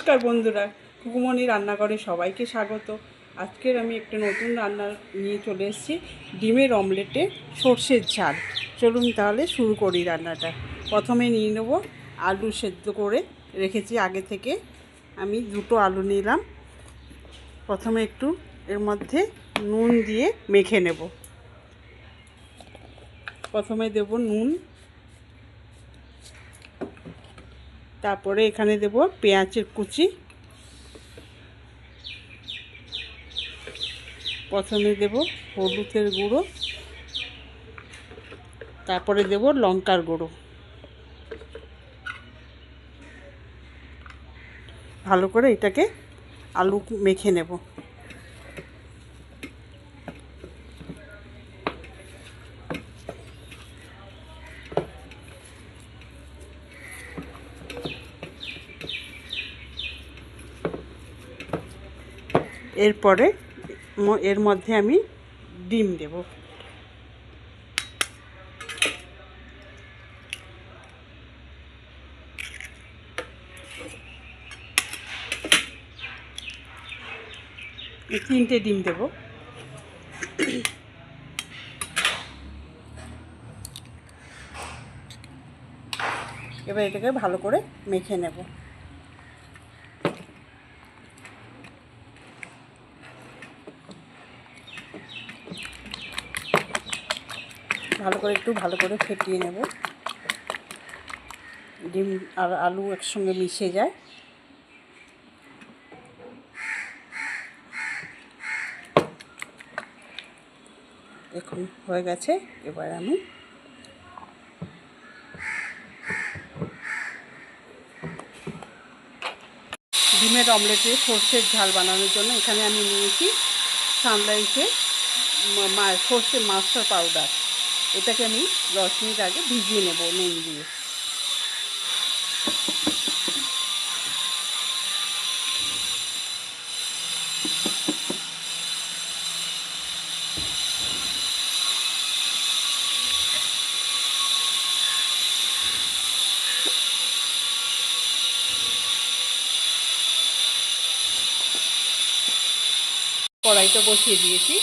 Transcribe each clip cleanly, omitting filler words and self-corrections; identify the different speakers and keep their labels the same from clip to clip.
Speaker 1: নমস্কার বন্ধুরা, খুকুমনি রান্নাঘরে সবাইকে স্বাগত। আজকের আমি একটা নতুন রান্না নিয়ে চলে এসেছি, ডিমের অমলেটে সর্ষের ঝাল। চলুন তাহলে শুরু করি রান্নাটা। প্রথমে নিয়ে নেব আলু সেদ্ধ করে রেখেছি আগে থেকে। আমি দুটো আলু নিলাম। প্রথমে একটু এর মধ্যে নুন দিয়ে মেখে নেব। প্রথমে দেব নুন, তারপরে এখানে দেব পেঁয়াজের কুচি, প্রথমে দেব হলুদের গুঁড়ো, তারপরে দেব লঙ্কার গুঁড়ো। ভালো করে এটাকে আলু মেখে নেব। এরপরে এর মধ্যে আমি ডিম দেব। তিনটে ডিম দেব। এবার এটাকে ভালো করে মেখে নেব। ভালো করে ফেটিয়ে নেব, ডিম আর আলু একসঙ্গে মিশে যায়। এখন হয়ে গেছে। এবার আমি ডিমের অমলেটে সর্ষের ঝাল বানানোর জন্য এখানে আমি নিয়েছি সানরাইসের সর্ষের মাস্টার পাউডার। এটাকে আমি 10 মিনিট আগে ভিজিয়ে নেব নুন দিয়ে। কড়াইটা বসিয়ে দিয়েছি,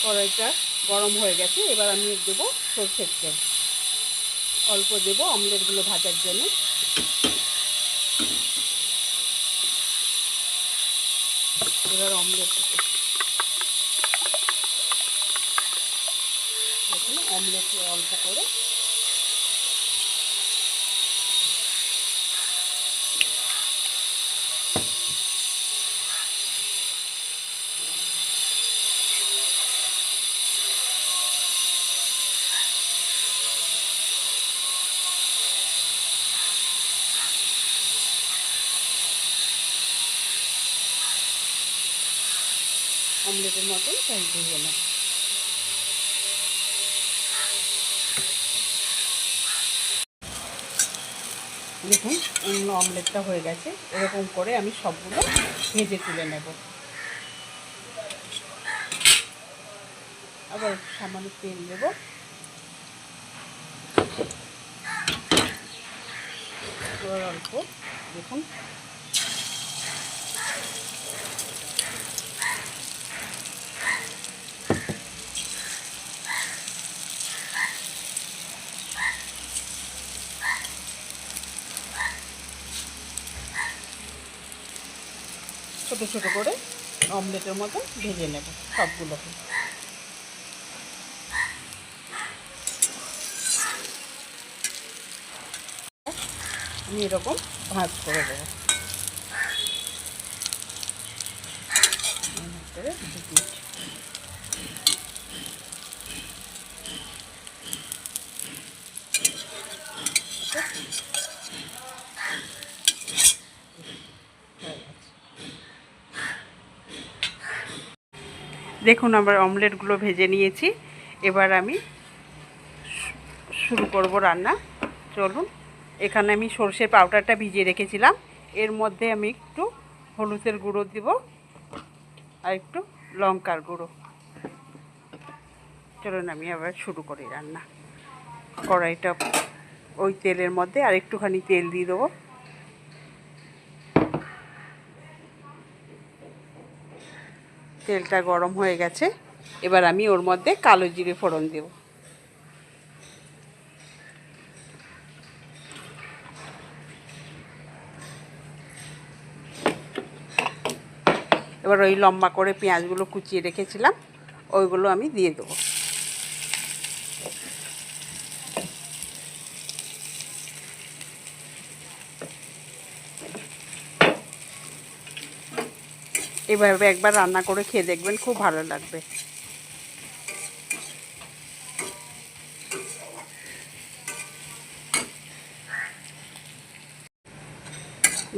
Speaker 1: কড়াইটা গরম হয়ে গেছে। এবার আমি দেবো সর্ষের তেল, অল্প দেবো অমলেটগুলো ভাজার জন্য। এবার অমলেট দেখুন, অমলেট অল্প করে অমলেটের মতন ভেজে নেব। দেখুন অমলেটটা হয়ে গেছে। এরকম করে আমি সবগুলো ভেজে তুলে নেব। আবার সামান্য তেল দেব। এবার অল্প দেখুন ছোটো ছোটো করে অমলেটের মতো ভেজে নেব সবগুলোকে। আমি এরকম ভাঁজ করে দেবো। দেখুন আমার অমলেটগুলো ভেজে নিয়েছি। এবার আমি শুরু করব রান্না। চলুন, এখানে আমি সর্ষের পাউডারটা ভিজিয়ে রেখেছিলাম। এর মধ্যে আমি একটু হলুদের গুঁড়ো দিব আর একটু লঙ্কার গুঁড়ো। চলুন আমি আবার শুরু করি রান্না। কড়াইটা ওই তেলের মধ্যে আর একটুখানি তেল দিয়ে দেবো। তেলটা গরম হয়ে গেছে, এবার আমি ওর মধ্যে কালো জিরে ফোড়ন দেব। এবার ওই লম্বা করে পেঁয়াজগুলো কুচিয়ে রেখেছিলাম ওইগুলো আমি দিয়ে দেবো। এভাবে একবার রান্না করে খেয়ে দেখবেন, খুব ভালো লাগবে।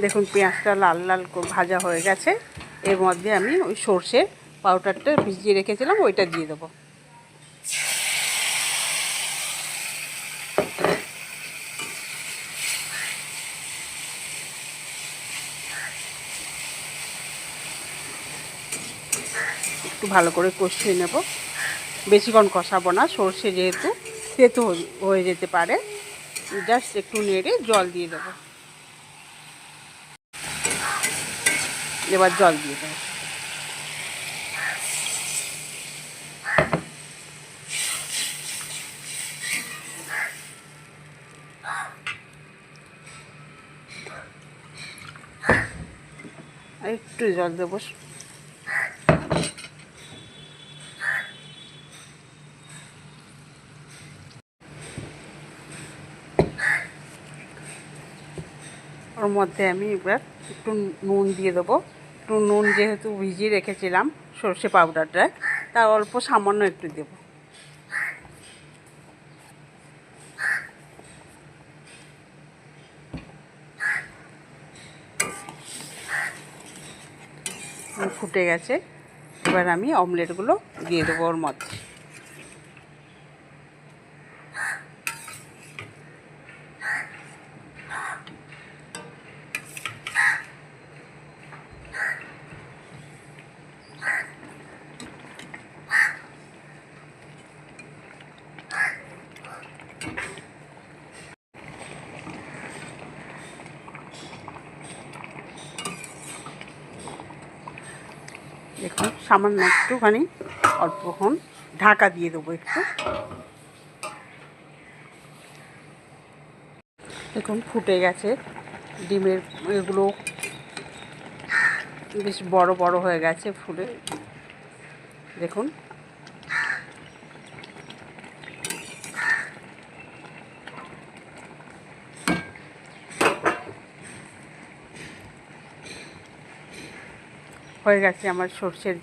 Speaker 1: দেখুন পেঁয়াজটা লাল লাল ভাজা হয়ে গেছে, এর মধ্যে আমি ওই সর্ষের পাউডারটা ভিজিয়ে রেখেছিলাম ওইটা দিয়ে দেবো। একটু ভালো করে কষিয়ে নেব, বেশিক্ষণ কষাবো না, সর্ষে যেহেতু তেতো হয়ে যেতে পারে। জাস্ট একটু নেড়ে জল দিয়ে দেবো। এবার জল দিয়ে দেবো। একটু জল দেবো। ওর মধ্যে আমি এবার একটু নুন দিয়ে দেবো। একটু নুন যেহেতু ভিজিয়ে রেখেছিলাম সর্ষে পাউডারটা, তার অল্প সামান্য একটু দেবো। ফুটে গেছে, এবার আমি অমলেটগুলো দিয়ে দেবো ওর মধ্যে। দেখুন সামান্য একটুখানি অল্পক্ষণ ঢাকা দিয়ে দেবো একটু। দেখুন ফুটে গেছে, ডিমের এগুলো বেশ বড় বড় হয়ে গেছে ফুলে। দেখুন হয়ে গেছে আমার সর্ষের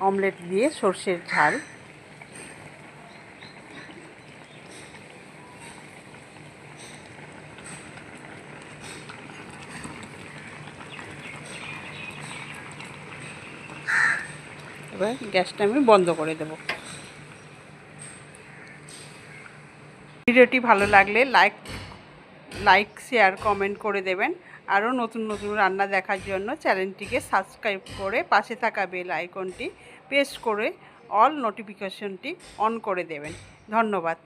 Speaker 1: অমলেট দিয়ে সর্ষের ঝাল। এবার গ্যাসটা আমি বন্ধ করে দেব। ভিডিওটি ভালো লাগলে লাইক শেয়ার কমেন্ট করে দেবেন। আরও নতুন নতুন রান্না দেখার জন্য চ্যানেলটিকে সাবস্ক্রাইব করে পাশে থাকা বেল আইকনটি প্রেস করে অল নোটিফিকেশনটি অন করে দেবেন। ধন্যবাদ।